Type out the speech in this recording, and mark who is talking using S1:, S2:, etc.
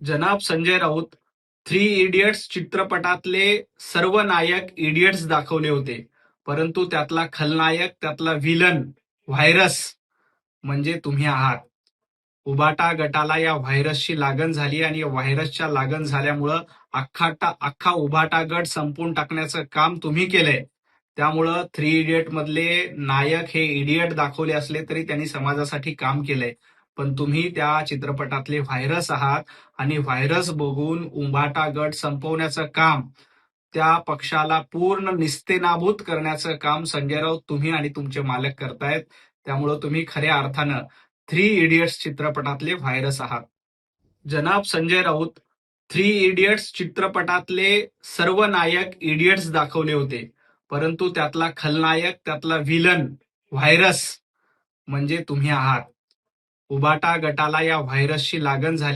S1: जनाब Sanjay Raut, three idiots चित्रपटातले सर्व नायक इडियट्स दाखवले होते, परंतु त्यातला खलनायक, त्यातला विलन, व्हायरस म्हणजे तुम्ही आहात. उबाटा गटाला या व्हायरसची लागण झाली आणि या व्हायरसच्या लागण झाल्यामुळं अख्खा उबाटा गट संपवून टाकण्याचं काम तुम्ही केलंय. त्यामुळं थ्री इडियट मधले नायक हे इडियट दाखवले असले तरी त्यांनी समाजासाठी काम केलंय. पण तुम्ही त्या चित्रपटातले व्हायरस आहात आणि व्हायरस बघून उबाटा गट संपवण्याचं काम, त्या पक्षाला पूर्ण निस्तेनाबूत करण्याचं काम संजय राऊत तुम्ही आणि तुमचे मालक करतायत. त्यामुळं तुम्ही खऱ्या अर्थानं थ्री इडियट्स चित्रपटातले व्हायरस आहात. जनाब संजय राऊत, थ्री इडियट्स चित्रपटातले सर्व नायक इडियट्स दाखवले होते, परंतु त्यातला खलनायक, त्यातला विलन, व्हायरस म्हणजे तुम्ही आहात. उबाटा गटाला या व्हायरसची लागण झाली